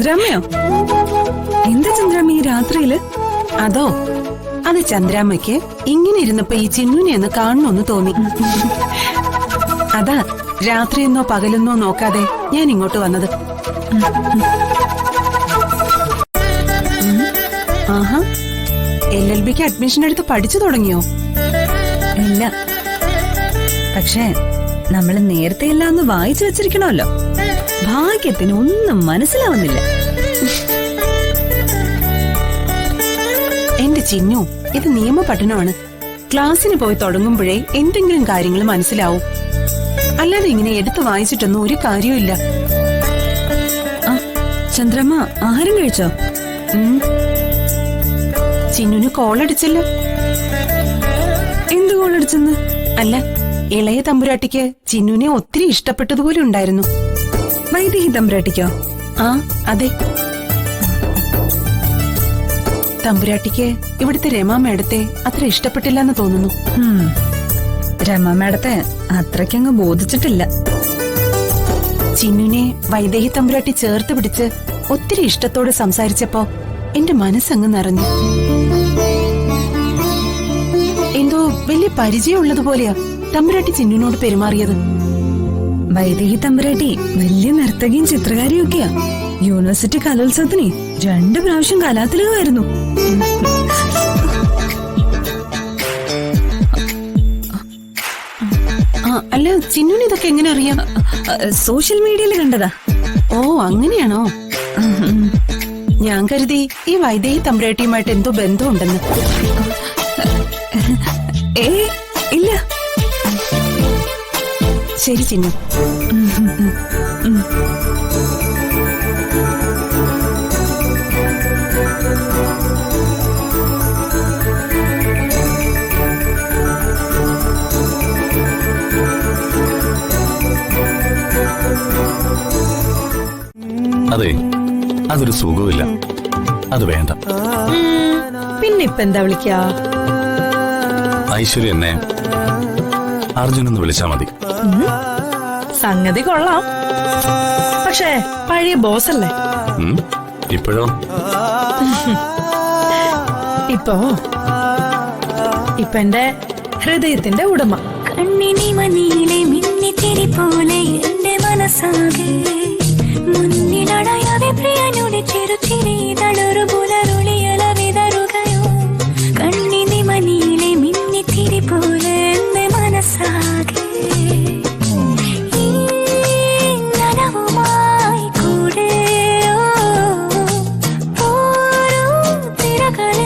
ചന്ദ്രാമ്മയോ? എന്താ ചന്ദ്രാമ്മ ഈ രാത്രിയില്? അതോ, അത് ചന്ദ്രാമ്മയ്ക്ക് ഇങ്ങനെ ഇരുന്നപ്പോ ഈ ചിന്നുനെ ഒന്ന് കാണണമെന്ന് തോന്നി. അതാ രാത്രിയെന്നോ പകലെന്നോ നോക്കാതെ ഞാൻ ഇങ്ങോട്ട് വന്നത്. ആഹാ, LLBക്ക് അഡ്മിഷൻ എടുത്ത് പഠിച്ചു തുടങ്ങിയോ? ഇല്ല, പക്ഷേ നമ്മള് നേരത്തെ എല്ലാം ഒന്ന് വായിച്ചു വെച്ചിരിക്കണമല്ലോ. ഭാഗ്യത്തിന് ഒന്നും മനസ്സിലാവുന്നില്ല. എന്റെ ചിന്നു, ഇത് നിയമ പഠനമാണ്. ക്ലാസ്സിന് പോയി തുടങ്ങുമ്പോഴേ എന്തെങ്കിലും കാര്യങ്ങൾ മനസ്സിലാവും. അല്ലാതെ ഇങ്ങനെ എടുത്തു വായിച്ചിട്ടൊന്നും ഒരു കാര്യമില്ല. ചന്ദ്രമ്മ ആഹാരം കഴിച്ചോ? ചിന്നുന് കോളടിച്ചല്ലോ. എന്ത് കോളടിച്ചെന്ന്? അല്ല, ഇളയ തമ്പുരാട്ടിക്ക് ചിന്നുനെ ഒത്തിരി ഇഷ്ടപ്പെട്ടതുപോലെ ഉണ്ടായിരുന്നു. വൈദേഹി തമ്പുരാട്ടിക്കോ? ആ, അതെ. തമ്പുരാട്ടിക്ക് ഇവിടുത്തെ രമാ മേഡത്തെ അത്ര ഇഷ്ടപ്പെട്ടില്ലെന്ന് തോന്നുന്നു. രമാ മേഡത്തെ അത്രയ്ക്കങ്ങ് ബോധിച്ചിട്ടില്ല. ചിന്നുനെ വൈദേഹി തമ്പുരാട്ടി ചേർത്ത് പിടിച്ച് ഒത്തിരി ഇഷ്ടത്തോടെ സംസാരിച്ചപ്പോ എന്റെ മനസ്സങ്ങ് നിറഞ്ഞു. എന്തോ വലിയ പരിചയമുള്ളതുപോലെയാ തമ്പുരാട്ടി ചിന്നുനോട് പെരുമാറിയത്. വൈദേഹി തമ്പുരാട്ടി വലിയ നർത്തകിയും ചിത്രകാരിയും ഒക്കെയാ. യൂണിവേഴ്സിറ്റി കലോത്സവത്തിന് 2 പ്രാവശ്യം കലാതിലകമായിരുന്നു. അല്ല, ചിന്നുന് ഇതൊക്കെ എങ്ങനെ അറിയാം? സോഷ്യൽ മീഡിയയിൽ കണ്ടതാ. ഓ, അങ്ങനെയാണോ? ഞാൻ കരുതി ഈ വൈദേഹി തമ്പുരാട്ടിയുമായിട്ട് എന്തോ ബന്ധമുണ്ടെന്ന്. ഇല്ല. ശരി ചിന്നു. അതെ, അതൊരു സുഖമില്ല. അത് വേണ്ട. പിന്നെ ഇപ്പൊ എന്താ വിളിക്കാ? ഐശ്വര്യ എന്നെ അർജുൻ എന്ന് വിളിച്ചാ മതി. സംഗതി കൊള്ളാം, പക്ഷേ പഴയ ബോസ് അല്ലേ? ഇപ്പോഴോ? ഇപ്പൊ എന്റെ ഹൃദയത്തിന്റെ ഉടമ. കണ്ണിനി മണിയിലെ മിന്നിത്തിരി പോലെ എന്റെ മനസ്സാകെ മുന്നിലടയാതെ പ്രിയനുടെ ചെറുചിരി തളരു പുലരുളിയല വിതറുകയോ. കണ്ണിനി മണിയിലെ മിന്നിത്തിരി പോലെ എന്റെ മനസ്സാകെ ഈ നനവുമായി കൂടെയോ ഓരോ തിരകളെ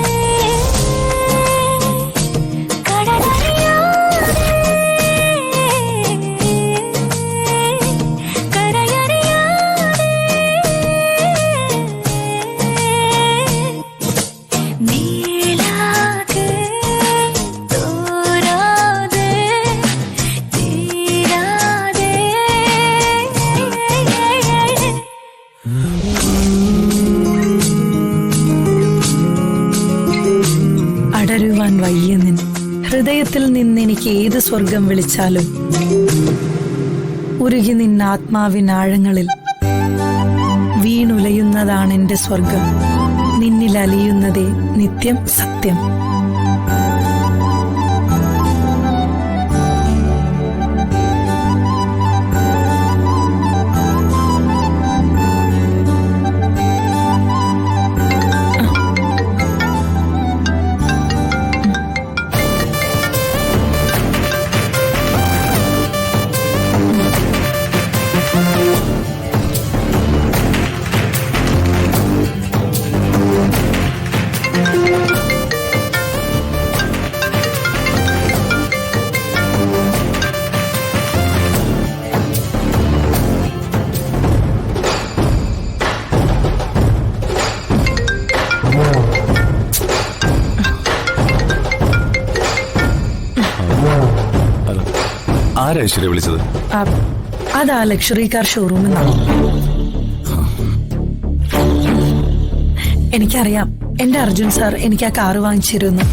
അടരുവാൻ വയ്യ നിൻ ഹൃദയത്തിൽ നിന്നെനിക്ക് ഏത് സ്വർഗം വിളിച്ചാലും ഉരുകി നിന്ന ആത്മാവിനാഴങ്ങളിൽ വീണുലയുന്നതാണ് എന്റെ സ്വർഗം. നിന്നിൽ അലിയുന്നതേ നിത്യം സത്യം. ആരാ ഐശ്വര്യ വിളിച്ചത്? അതാ ലക്ഷറി കാർ ഷോറൂമിൽ നിന്നാണ്. എനിക്കറിയാം, എന്റെ അർജുൻ സാർ എനിക്ക് ആ കാറ് വാങ്ങിച്ചിരുന്നു.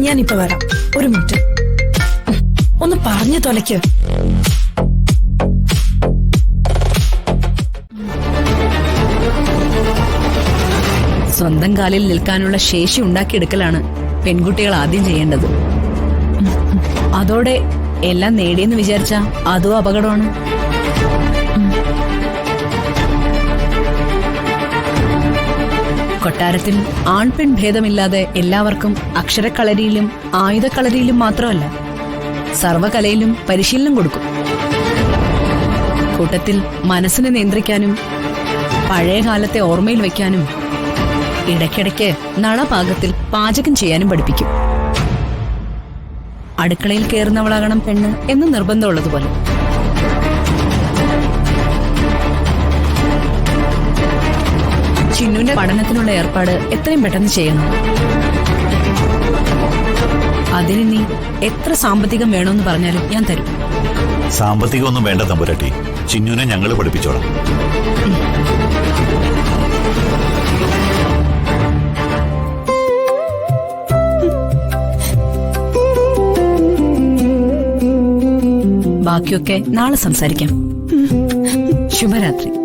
ഞാനിപ്പോ വരാം. ഒരു മിനിറ്റ്. ഒന്ന് പറഞ്ഞു തൊലയ്ക്ക്. സ്വന്തം കാലിൽ നിൽക്കാനുള്ള ശേഷി ഉണ്ടാക്കിയെടുക്കലാണ് പെൺകുട്ടികൾ ആദ്യം ചെയ്യേണ്ടത്. അതോടെ എല്ലാം നേടിയെന്ന് വിചാരിച്ച അതും അപകടമാണ്. കൊട്ടാരത്തിൽ ആൺപെൺ ഭേദമില്ലാതെ എല്ലാവർക്കും അക്ഷരക്കളരിയിലും ആയുധക്കളരിയിലും മാത്രമല്ല സർവകലയിലും പരിശീലനം കൊടുക്കും. കൂട്ടത്തിൽ മനസ്സിനെ നിയന്ത്രിക്കാനും പഴയ കാലത്തെ ഓർമ്മയിൽ വയ്ക്കാനും ഇടയ്ക്കിടയ്ക്ക് നളപാകത്തിൽ പാചകം ചെയ്യാനും പഠിപ്പിക്കും. അടുക്കളയിൽ കയറുന്നവളാകണം പെണ്ണ് എന്ന് നിർബന്ധമുള്ളതുപോലെ. ചിന്നുവിന്റെ പഠനത്തിനുള്ള ഏർപ്പാട് എത്രയും പെട്ടെന്ന് ചെയ്യണം. അതിന് നീ എത്ര സാമ്പത്തികം വേണമെന്ന് പറഞ്ഞാലും ഞാൻ തരും. സാമ്പത്തികമൊന്നും വേണ്ട തമ്പുരാട്ടി, ചിന്നുവിനെ ഞങ്ങൾ പഠിപ്പിച്ചോളാം. ബാക്കിയൊക്കെ നാളെ സംസാരിക്കാം. ശുഭരാത്രി.